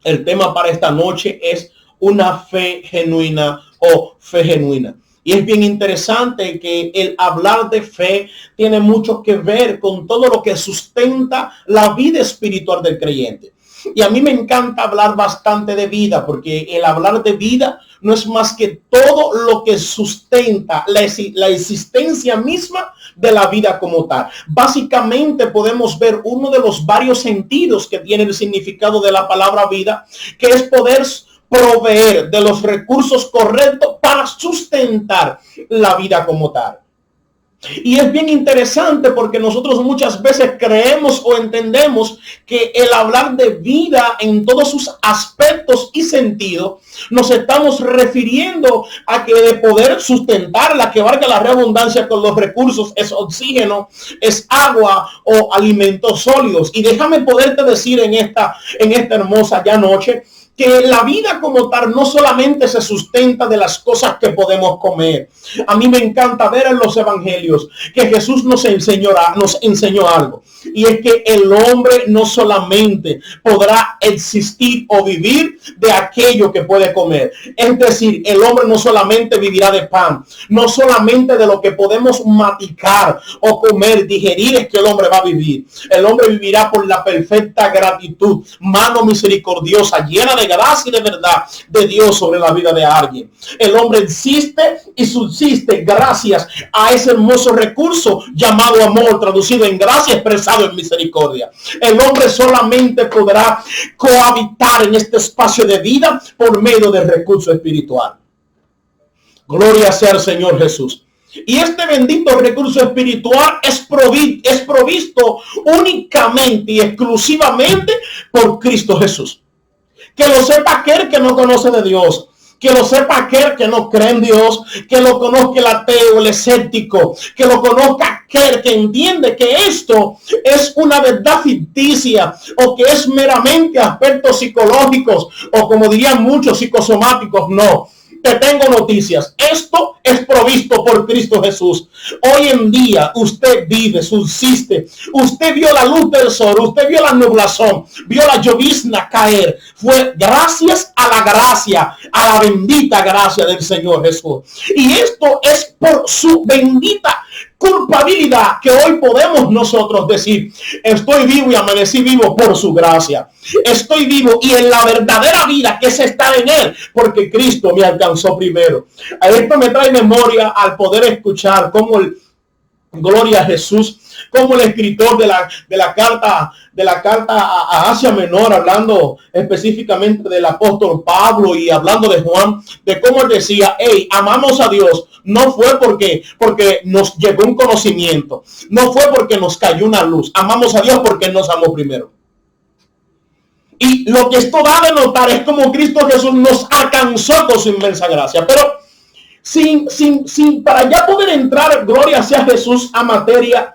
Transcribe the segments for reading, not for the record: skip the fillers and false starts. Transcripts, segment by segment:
El tema para esta noche es una fe genuina o fe genuina. Y es bien interesante que el hablar de fe tiene mucho que ver con todo lo que sustenta la vida espiritual del creyente. Y a mí me encanta hablar bastante de vida, porque el hablar de vida no es más que todo lo que sustenta la existencia misma de la vida como tal. Básicamente podemos ver uno de los varios sentidos que tiene el significado de la palabra vida, que es poder proveer de los recursos correctos para sustentar la vida como tal. Y es bien interesante porque nosotros muchas veces creemos o entendemos que el hablar de vida en todos sus aspectos y sentidos, nos estamos refiriendo a que de poder sustentarla, que valga la redundancia, con los recursos, es oxígeno, es agua o alimentos sólidos. Y déjame poderte decir en esta hermosa ya noche, que la vida como tal no solamente se sustenta de las cosas que podemos comer. A mí me encanta ver en los evangelios que Jesús nos enseñó algo. Y es que el hombre no solamente podrá existir o vivir de aquello que puede comer. Es decir, el hombre no solamente vivirá de pan, no solamente de lo que podemos masticar o comer, digerir, es que el hombre va a vivir. El hombre vivirá por la perfecta gratitud, mano misericordiosa, llena de gracia y de verdad de Dios sobre la vida de alguien. El hombre existe y subsiste gracias a ese hermoso recurso llamado amor, traducido en gracia, expresado en misericordia. El hombre solamente podrá cohabitar en este espacio de vida por medio del recurso espiritual. Gloria sea al Señor Jesús. Y este bendito recurso espiritual es provisto únicamente y exclusivamente por Cristo Jesús. Que lo sepa aquel que no conoce de Dios, que lo sepa aquel que no cree en Dios, que lo conozca el ateo, el escéptico, que lo conozca aquel que entiende que esto es una verdad ficticia o que es meramente aspectos psicológicos o, como dirían muchos, psicosomáticos. No. Te tengo noticias. Esto es provisto por Cristo Jesús. Hoy en día usted vive, subsiste. Usted vio la luz del sol, usted vio la nublazón, vio la llovizna caer. Fue gracias a la gracia, a la bendita gracia del Señor Jesús. Y esto es por su bendita culpabilidad que hoy podemos nosotros decir: estoy vivo y amanecí vivo por su gracia. Estoy vivo y en la verdadera vida que es estar en él, porque Cristo me alcanzó primero. A esto me trae memoria al poder escuchar cómo gloria a Jesús, como el escritor de la carta a Asia Menor, hablando específicamente del apóstol Pablo y hablando de Juan, de cómo él decía: hey, amamos a Dios. No fue porque nos llegó un conocimiento, no fue porque nos cayó una luz. Amamos a Dios porque nos amó primero. Y lo que esto da de notar es como Cristo Jesús nos alcanzó con su inmensa gracia. Pero sin para ya poder entrar, gloria sea Jesús, a materia,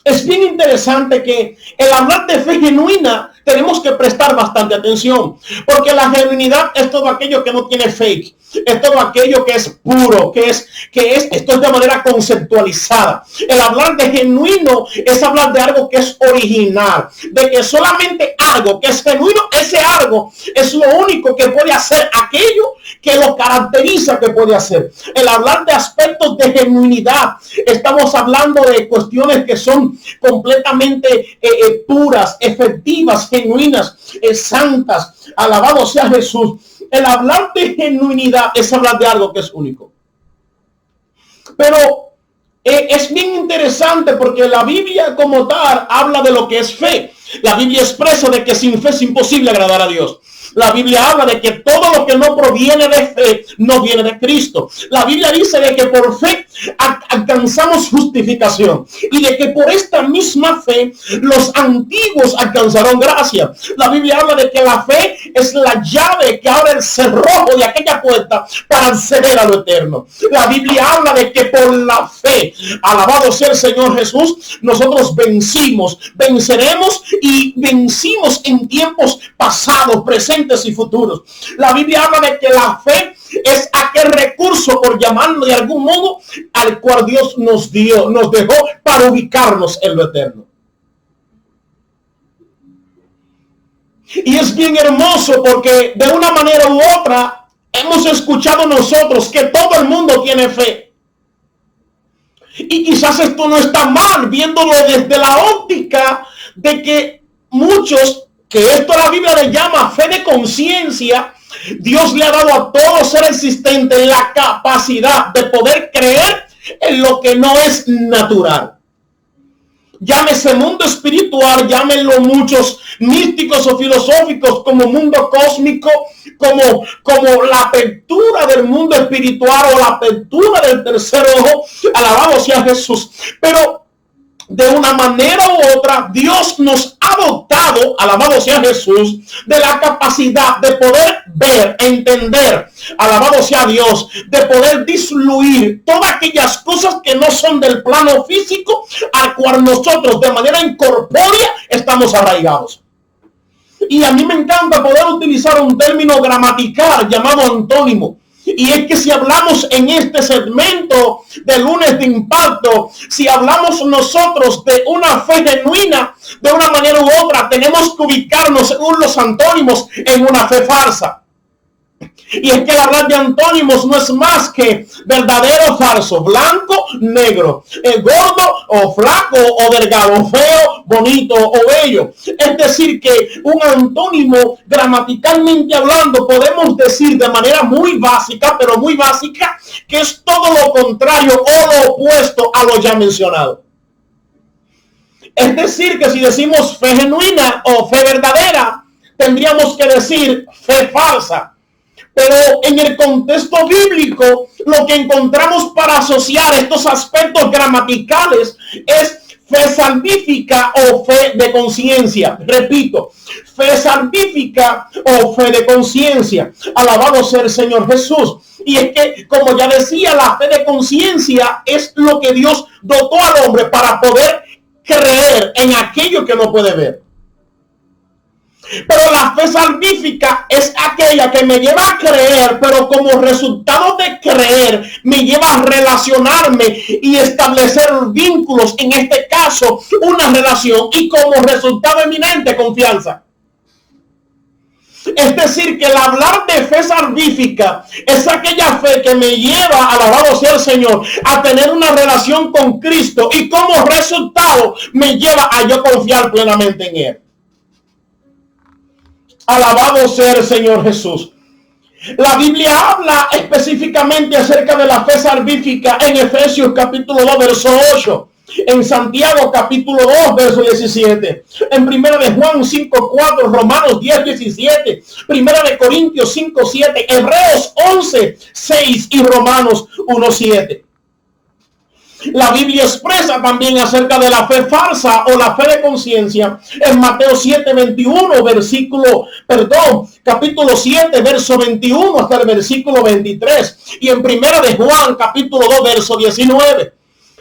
es bien interesante que el hablar de fe genuina tenemos que prestar bastante atención, porque la genuinidad es todo aquello que no tiene fake, es todo aquello que es puro, que es esto es de manera conceptualizada. El hablar de genuino es hablar de algo que es original, de que solamente algo que es genuino, ese algo es lo único que puede hacer aquello que lo caracteriza que puede hacer. El hablar de aspectos de genuinidad, estamos hablando de cuestiones que son completamente puras, efectivas, genuinas, santas. Alabado sea Jesús. El hablar de genuinidad es hablar de algo que es único. Pero es bien interesante porque la Biblia como tal habla de lo que es fe. La Biblia expresa de que sin fe es imposible agradar a Dios. La Biblia habla de que todo lo que no proviene de fe no viene de Cristo. La Biblia dice de que por fe alcanzamos justificación y de que por esta misma fe los antiguos alcanzaron gracia. La Biblia habla de que la fe es la llave que abre el cerrojo de aquella puerta para acceder a lo eterno. La Biblia habla de que por la fe, alabado sea el Señor Jesús, nosotros venceremos y vencimos en tiempos pasados, presentes y futuros. La Biblia habla de que la fe es aquel recurso, por llamarlo de algún modo, al cual Dios nos dejó para ubicarnos en lo eterno. Y es bien hermoso porque de una manera u otra hemos escuchado nosotros que todo el mundo tiene fe. Y quizás esto no está mal, viéndolo desde la óptica de que muchos, que esto la Biblia le llama fe de conciencia, Dios le ha dado a todo ser existente la capacidad de poder creer en lo que no es natural. Llámese mundo espiritual, llámenlo muchos místicos o filosóficos como mundo cósmico, como la apertura del mundo espiritual o la apertura del tercer ojo. Alabado sea Jesús. Pero de una manera u otra, Dios nos ha dotado, alabado sea Jesús, de la capacidad de poder ver, entender, alabado sea Dios, de poder disluir todas aquellas cosas que no son del plano físico al cual nosotros de manera incorpórea estamos arraigados. Y a mí me encanta poder utilizar un término gramatical llamado antónimo. Y es que si hablamos en este segmento de lunes de impacto, si hablamos nosotros de una fe genuina, de una manera u otra, tenemos que ubicarnos según los antónimos en una fe falsa. Y es que el hablar de antónimos no es más que verdadero o falso, blanco, negro, gordo o flaco o delgado, feo, bonito o bello. Es decir que un antónimo, gramaticalmente hablando, podemos decir de manera muy básica, pero muy básica, que es todo lo contrario o lo opuesto a lo ya mencionado. Es decir que si decimos fe genuina o fe verdadera, tendríamos que decir fe falsa. Pero en el contexto bíblico, lo que encontramos para asociar estos aspectos gramaticales es fe salvífica o fe de conciencia. Repito, fe salvífica o fe de conciencia. Alabado sea el Señor Jesús. Y es que, como ya decía, la fe de conciencia es lo que Dios dotó al hombre para poder creer en aquello que no puede ver. Pero la fe salvífica es aquella que me lleva a creer, pero como resultado de creer me lleva a relacionarme y establecer vínculos, en este caso una relación, y como resultado eminente confianza. Es decir, que el hablar de fe salvífica es aquella fe que me lleva, alabado sea el Señor, a tener una relación con Cristo y como resultado me lleva a yo confiar plenamente en Él. Alabado sea el Señor Jesús. La Biblia habla específicamente acerca de la fe salvífica en Efesios capítulo 2, verso 8. En Santiago capítulo 2, verso 17. En Primera de Juan 5, 4. Romanos 10, 17. Primera de Corintios 5, 7. Hebreos 11, 6 y Romanos 1, 7. La Biblia expresa también acerca de la fe falsa o la fe de conciencia en Mateo 7, 21, capítulo 7, verso 21 hasta el versículo 23. Y en Primera de Juan, capítulo 2, verso 19.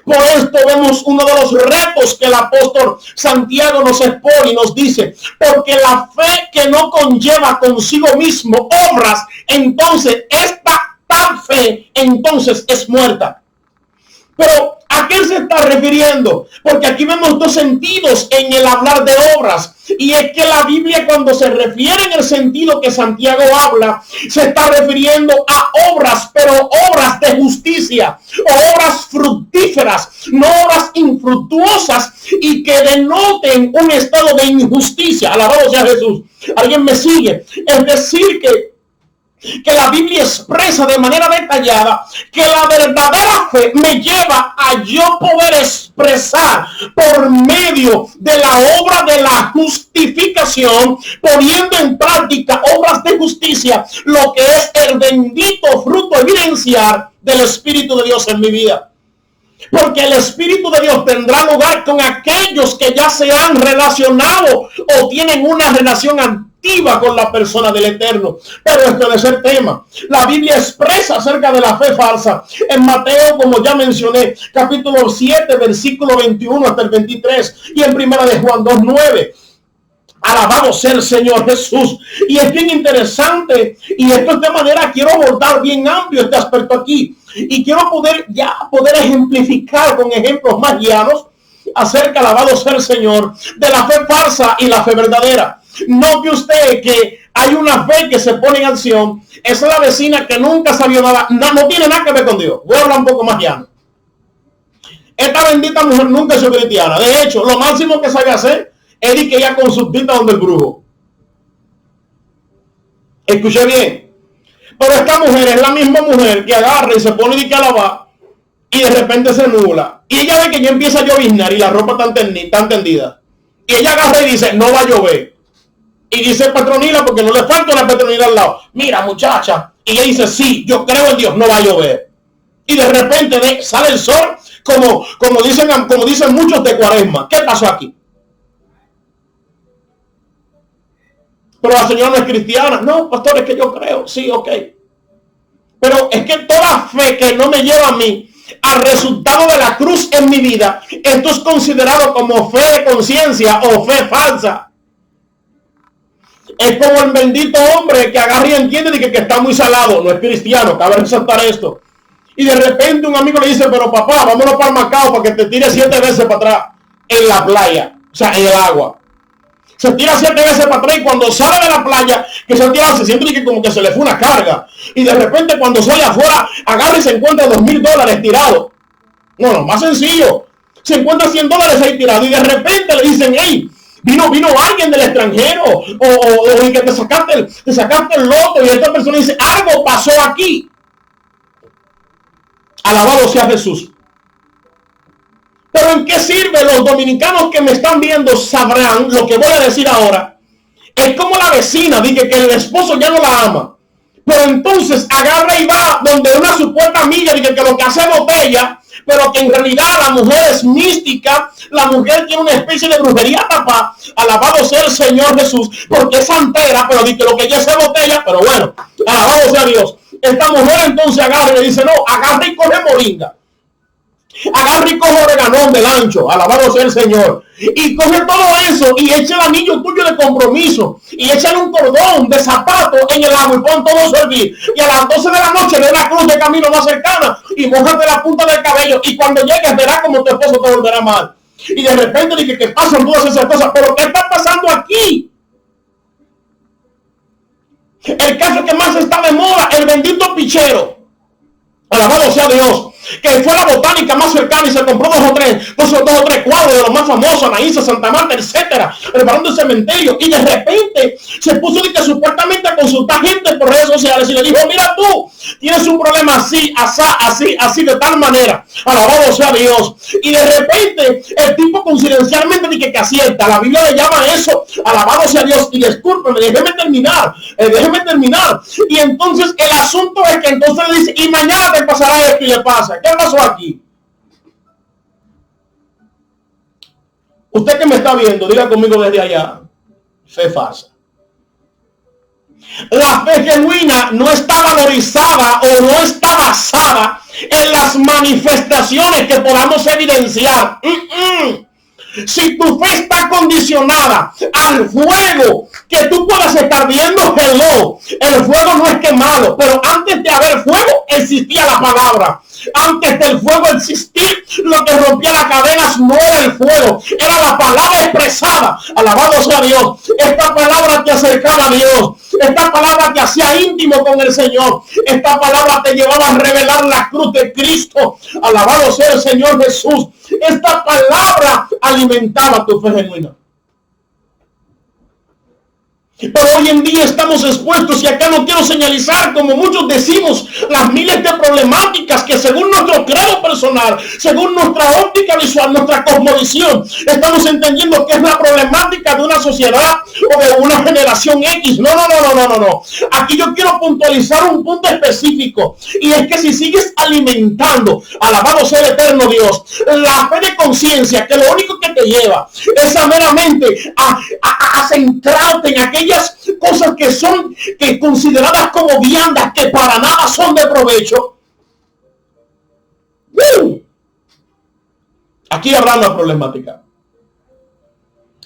Por esto vemos uno de los retos que el apóstol Santiago nos expone y nos dice, porque la fe que no conlleva consigo mismo obras, entonces esta tal fe entonces es muerta. Pero ¿a qué se está refiriendo? Porque aquí vemos dos sentidos en el hablar de obras. Y es que la Biblia, cuando se refiere en el sentido que Santiago habla, se está refiriendo a obras, pero obras de justicia, o obras fructíferas, no obras infructuosas y que denoten un estado de injusticia. Alabado sea Jesús. ¿Alguien me sigue? Es decir que la Biblia expresa de manera detallada que la verdadera fe me lleva a yo poder expresar por medio de la obra de la justificación, poniendo en práctica obras de justicia, lo que es el bendito fruto evidenciar del Espíritu de Dios en mi vida. Porque el Espíritu de Dios tendrá lugar con aquellos que ya se han relacionado o tienen una relación activa con la persona del Eterno. Pero esto no es el tema. La Biblia expresa acerca de la fe falsa en Mateo, como ya mencioné, capítulo 7, versículo 21 hasta el 23, y en Primera de Juan 2, 9. Alabado sea el Señor Jesús. Y es bien interesante, y esto es de manera, quiero abordar bien amplio este aspecto aquí, y quiero poder ejemplificar con ejemplos más llanos acerca, alabado sea el Señor, de la fe falsa y la fe verdadera. Note usted que hay una fe que se pone en acción. Esa es la vecina que nunca sabió nada, no tiene nada que ver con Dios. Voy a hablar un poco más llano. Esta bendita mujer nunca es cristiana. De hecho, lo máximo que sabe hacer es que ella consultita donde el brujo. Escuché bien. Pero esta mujer es la misma mujer que agarra y se pone de que alabar y de repente se nubla. Y ella ve que ya empieza a lloviznar y la ropa está tendida. Y ella agarra y dice, no va a llover. Y dice Petronila, porque no le falta una Petronila al lado. Mira, muchacha. Y ella dice, sí, yo creo en Dios, no va a llover. Y de repente sale el sol, como dicen muchos de Cuaresma. ¿Qué pasó aquí? Pero la señora no es cristiana. No, pastor, es que yo creo. Sí, ok. Pero es que toda fe que no me lleva a mí al resultado de la cruz en mi vida, esto es considerado como fe de conciencia o fe falsa. Es como el bendito hombre que agarra y entiende que está muy salado. No es cristiano, cabe resaltar esto. Y de repente un amigo le dice, pero papá, vámonos para el Macao para que te tire 7 veces para atrás en la playa. O sea, en el agua. Se tira 7 veces para atrás y cuando sale de la playa, que se siente que como que se le fue una carga. Y de repente cuando sale afuera, agarra y se encuentra $2,000 tirados. No, más sencillo. Se encuentra $100 ahí tirados y de repente le dicen, hey, vino alguien del extranjero o que te sacaste el loto y esta persona dice, algo pasó aquí. Alabado sea Jesús. Pero ¿en qué sirve? Los dominicanos que me están viendo sabrán lo que voy a decir ahora. Es como la vecina dice que el esposo ya no la ama. Pero entonces agarra y va donde una supuesta amiga dice que lo que hace es botella, pero que en realidad la mujer es mística, la mujer tiene una especie de brujería papá. Alabado sea el Señor Jesús, porque es santera, pero dice que lo que ella hace es botella, pero bueno, alabado sea Dios. Esta mujer entonces agarra y le dice, no, agarra y coge moringa. Agarra y coge oreganón del ancho, alabado sea el Señor, y coge todo eso y echa el anillo tuyo de compromiso y échale un cordón de zapato en el agua y pon todo eso a hervir, y a las 12 de la noche ve la cruz de camino más cercana y mójate la punta del cabello y cuando llegues verás como tu esposo te volverá mal. Y de repente dije que pasan todas esas cosas, pero ¿qué está pasando aquí? El caso que más está de moda, el bendito pichero, alabado sea Dios, que fue a la botánica más cercana y se compró dos o tres cuadros de los más famosos, Anaísa, Santa Marta, etcétera, el Barón del Cementerio, y de repente se puso de que supuestamente a consultar gente por redes sociales y le dijo, mira tú, tienes un problema así, así, de tal manera, alabado sea Dios, y de repente el tipo coincidencialmente dice que acierta, la Biblia le llama eso, alabado sea Dios, y discúlpeme, déjeme terminar, y entonces el asunto es que entonces le dice, y mañana te pasará esto y le pasa. ¿Qué pasó aquí? Usted que me está viendo, diga conmigo desde allá, fe falsa. La fe genuina no está valorizada o no está basada en las manifestaciones que podamos evidenciar. Si tu fe está condicionada al fuego que tú puedas estar viendo, el fuego no es quemado, pero antes de haber fuego existía la palabra. Antes del fuego existir, lo que rompía las cadenas no era el fuego, era la palabra expresada. Alabado sea Dios. Esta palabra te acercaba a Dios. Esta palabra te hacía íntimo con el Señor. Esta palabra te llevaba a revelar la cruz de Cristo. Alabado sea el Señor Jesús. Esta palabra alimentaba tu fe genuina. Pero hoy en día estamos expuestos, y acá no quiero señalizar, como muchos decimos, las miles de problemáticas que según nuestro credo personal, según nuestra óptica visual, nuestra cosmovisión, estamos entendiendo que es la problemática de una sociedad o de una generación X. No. Aquí yo quiero puntualizar un punto específico, y es que si sigues alimentando, alabado sea el eterno Dios, la fe de conciencia, que lo único que te lleva es a meramente a centrarte en aquellas cosas que son consideradas como viandas, que para nada son de provecho. Aquí habrá una problemática.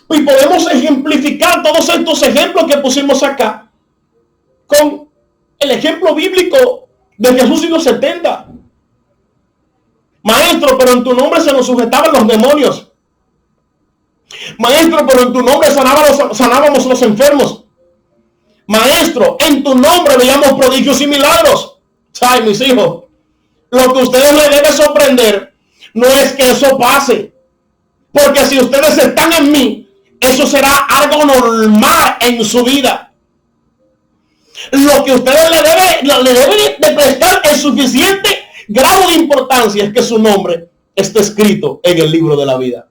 Y podemos ejemplificar todos estos ejemplos que pusimos acá con el ejemplo bíblico de Jesús y los 70. Maestro, pero en tu nombre se nos sujetaban los demonios. Maestro, pero en tu nombre sanábamos los enfermos. Maestro, en tu nombre veíamos prodigios y milagros. Ay, mis hijos, lo que a ustedes les debe sorprender no es que eso pase. Porque si ustedes están en mí, eso será algo normal en su vida. Lo que ustedes le deben de prestar el suficiente grado de importancia es que su nombre esté escrito en el libro de la vida.